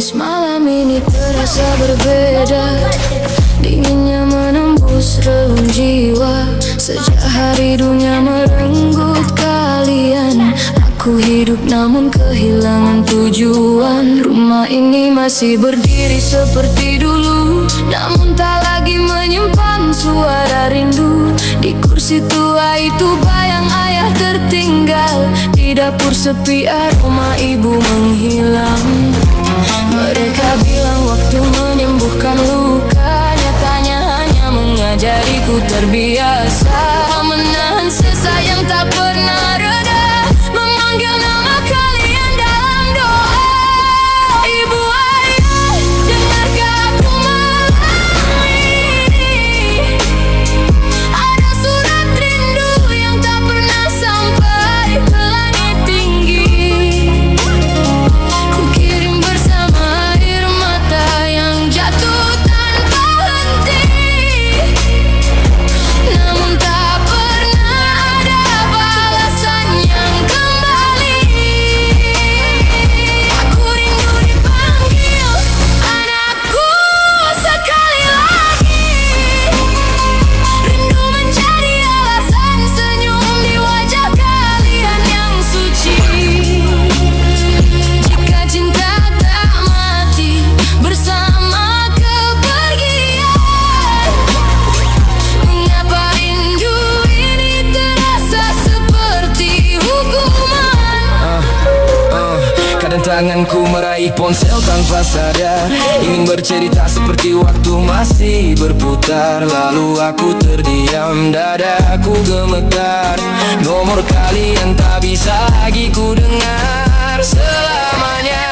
menangis malam ini terasa berbeda. Dinginnya menembus relung jiwa. Sejak hari dunia merenggut kalian, aku hidup namun kehilangan tujuan. Rumah ini masih berdiri seperti dulu, namun tak lagi menyimpan suara rindu. Di kursi tua itu bayang ayah tertinggal, di dapur sepi aroma ibu menghilang. Mereka bilang waktu menyembuhkan luka, nyatanya hanya mengajariku terbiasa menahan sisa yang tak pernah reda, memanggil nama kalian dalam doa. Ibu, ayah, dengarkah aku malam ini? Ada surat rindu yang tak pernah sampai ke langit tinggi. Ku kirim bersama air mata yang jatuh tanpa henti, namun tak pernah ada balasan yang kembali. Aku rindu dipanggil anakku sekali lagi. Rindu menjadi alasan senyum di wajah kalian yang suci. Jika cinta tak mati bersama kepergian, mengapa rindu ini terasa seperti hukuman? Kadang tanganku meraih ponsel tanpa sadar, ingin bercerita seperti waktu masih berputar. Lalu aku terdiam, dadaku gemetar. Nomor kalian tak bisa lagi ku dengar selamanya.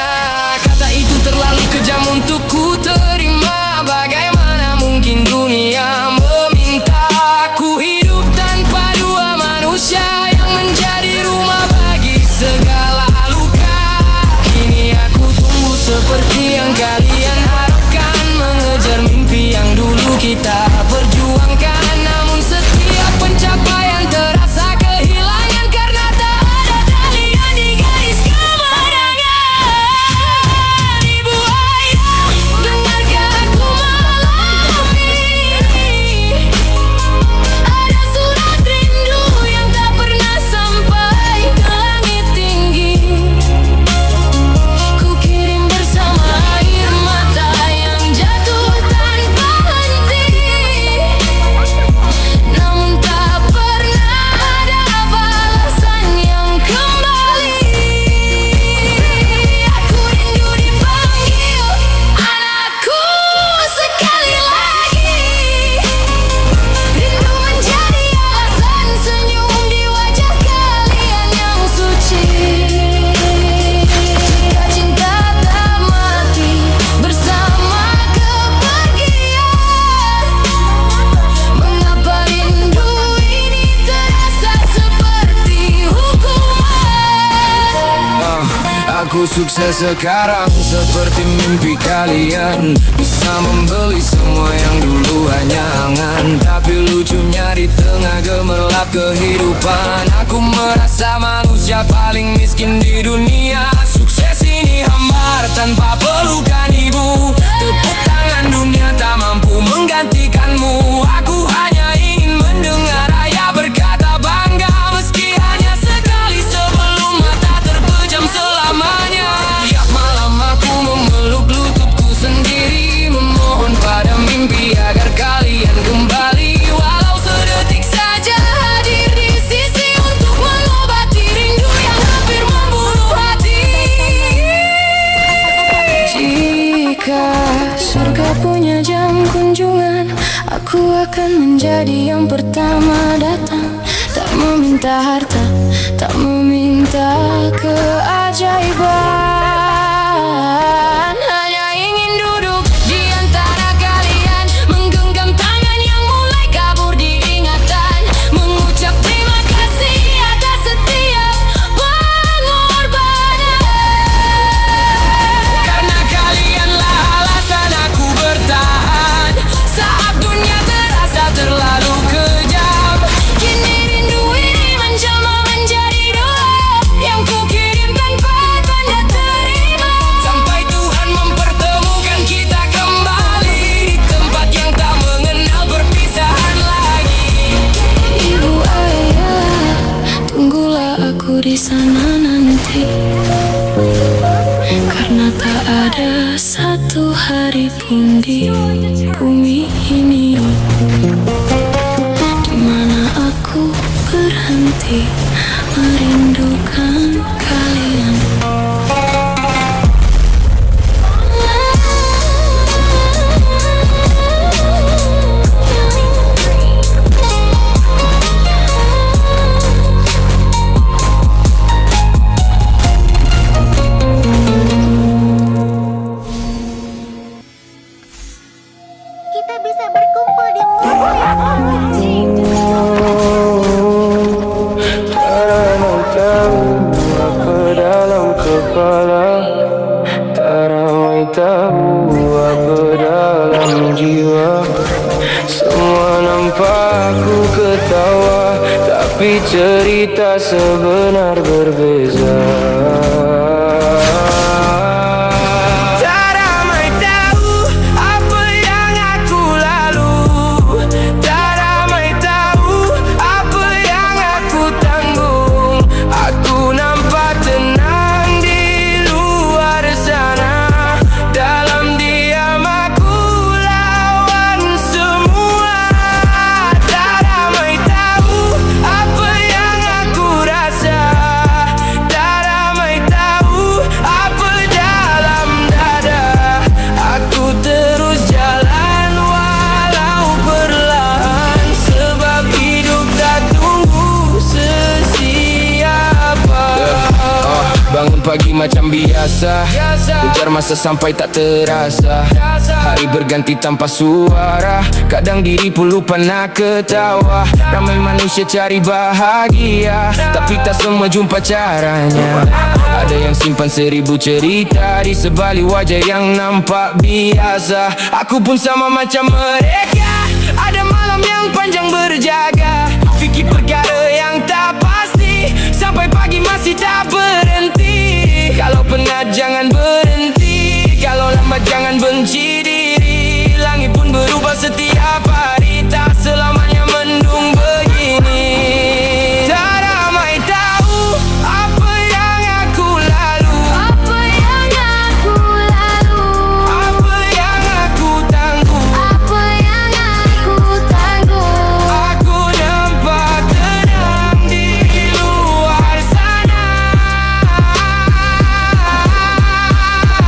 Kata itu terlalu kejam untuk ku terima. Bagaimana mungkin dunia meminta aku hidup tanpa dua manusia yang menjadi rumah bagi segala luka. Kini aku tumbuh seperti yang kalian harapkan, mengejar mimpi yang dulu kita perjuangkan. Namun setiap pencapaian terasa kehilangan karena tak ada kalian di garis kemenangan. Ibu, ayah, dengarkah aku malam ini? Ada surat rindu yang tak pernah sampai ke langit tinggi. Ku kirim bersama air mata yang jatuh tanpa henti, namun tak pernah ada balasan yang kembali. Aku rindu dipanggil anakku sekali lagi. Rindu menjadi alasan senyum di wajah kalian yang suci. Jika cinta tak mati bersama kepergian, mengapa rindu ini terasa seperti hukuman? Aku sukses sekarang seperti mimpi kalian, bisa membeli semua yang dulu hanya angan. Tapi lucunya di tengah gemerlap kehidupan, aku merasa manusia paling miskin di dunia. Sukses ini hambar tanpa pelukan ibu, tepuk tangan dunia tak mampu menggantikanmu. Aku hanya ingin mendengar ayah berkata bangga, meski hanya sekali sebelum mata terpejam selamanya. Tiap malam aku memeluk lututku sendiri, memohon pada mimpi agar kalian kembali. Walau sedetik saja hadir di sisi untuk mengobati rindu yang hampir membunuh hati. Jika surga punya jam kunjungan, aku akan menjadi yang pertama datang. Tak meminta harta, tak meminta keajaiban, hanya ingin duduk di antara kalian, menggenggam tangan yang mulai kabur di ingatan, mengucap terima kasih atas setiap pengorbanan. Karena kalianlah alasan aku bertahan saat dunia terasa terlalu kejam. Kini rindu ini menjelma menjadi doa yang ku kirim tanpa tanda di bumi ini, di mana aku berhenti merindukan kalian. Kita bisa berkumpul di mobil. Apa dalam kepala, tak ramai tahu apa dalam jiwa. Semua nampak aku ketawa, tapi cerita sebenar berbeza. Tak ramai tahu apa yang aku lalu, tak ramai tahu apa yang aku tanggung. Aku nampak tenang di luar sana, dalam diam aku lawan semua. Tak ramai tahu apa yang aku rasa, tak ramai tahu apa dalam dada. Aku terus jalan walau perlahan, sebab hidup tak tunggu sesiapa. Bangun pagi macam biasa, kejar masa sampai tak terasa. Hari berganti tanpa suara, kadang diri pun lupa nak ketawa. Ramai manusia cari bahagia, tapi tak semua jumpa caranya. Ada yang simpan 1000 cerita di sebalik wajah yang nampak biasa. Aku pun sama macam mereka, ada malam yang panjang berjaga, fikir perkara yang tak pasti, sampai pagi masih tak berhenti. Kalau penat jangan berhenti, kalau lambat jangan benci diri. Langit pun berubah setiap hari, tak selamanya mendung begini. Tak ramai tahu apa yang aku lalu, Apa yang aku lalu, apa yang aku tangguh. apa yang aku tanggung. Aku nampak tenang di luar sana,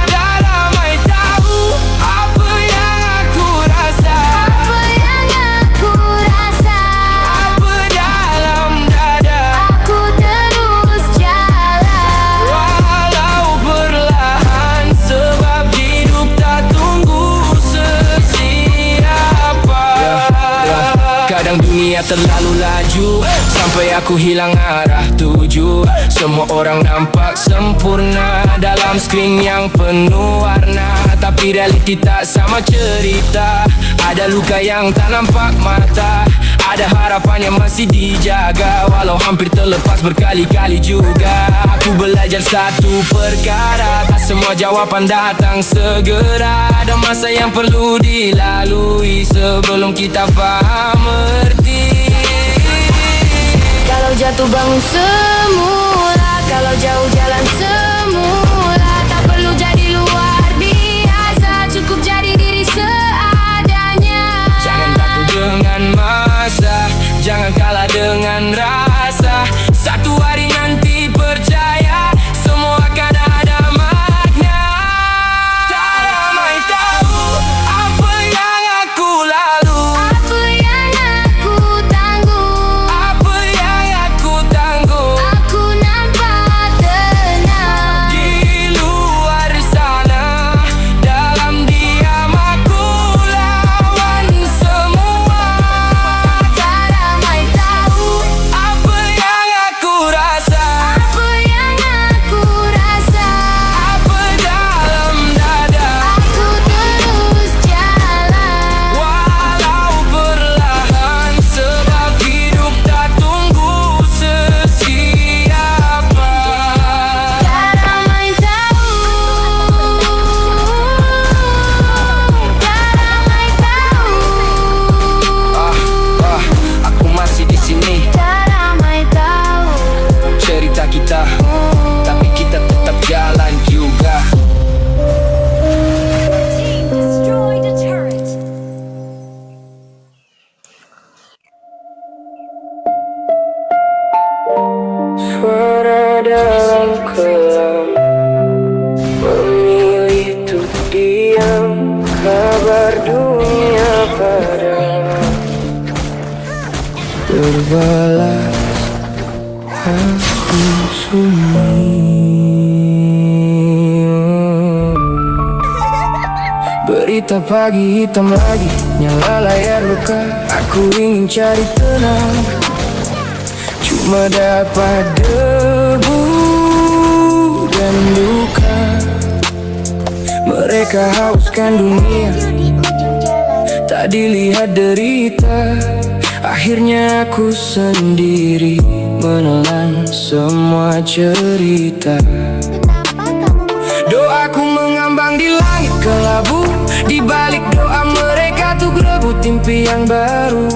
tak ramai tahu apa yang aku rasa, Apa yang aku rasa, apa dalam dada. aku terus jalan. Walau perlahan, sebab hidup tak tunggu sesiapa. Kadang dunia terlalu laju, sampai aku hilang arah tuju. Semua orang nampak sempurna dalam skrin yang penuh warna, tapi realiti tak sama cerita. Ada luka yang tak nampak mata, ada harapan yang masih dijaga, walau hampir terlepas berkali-kali juga. Aku belajar satu perkara, tak semua jawapan datang segera. Ada masa yang perlu dilalui sebelum kita faham erti. Kalau jatuh bangun semula, kalau jauh jalan semula, tak perlu jadi luar biasa, cukup jadi diri seadanya. Jangan takut dengan masa, jangan kalah dengan rasa. Satu hari nanti percaya, semua akan ada makna. Tak ramai tahu apa yang aku lalu, Apa yang aku tanggung, apa yang aku tangguh. aku nampak terbalas. Aku sunyi. Berita pagi hitam lagi, nyala layar luka. Aku ingin cari tenang, cuma dapat debu dan luka. Mereka hauskan dunia, tak dilihat derita. Akhirnya aku sendiri menelan semua cerita. Doaku mengambang di langit kelabu, di balik doa mereka tuh rebut mimpi yang baru.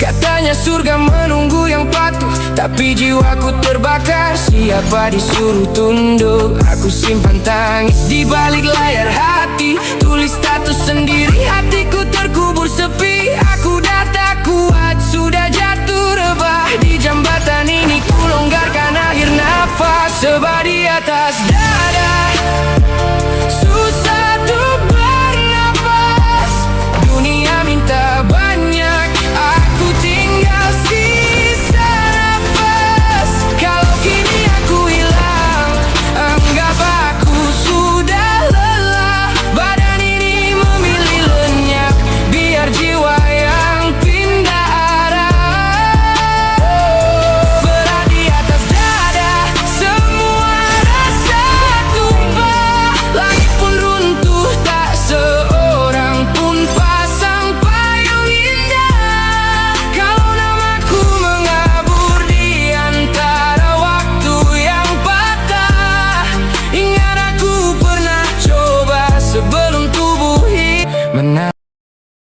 Katanya surga menunggu yang patuh, tapi jiwaku terbakar. Siapa disuruh tunduk? Aku simpan tangis di balik layar hati, tulis status sendiri, hatiku terkubur sepi. Aku dah tak kuat, sudah jatuh rebah. Di jambatan ini ku longgarkan akhir nafas, sebab di atas dada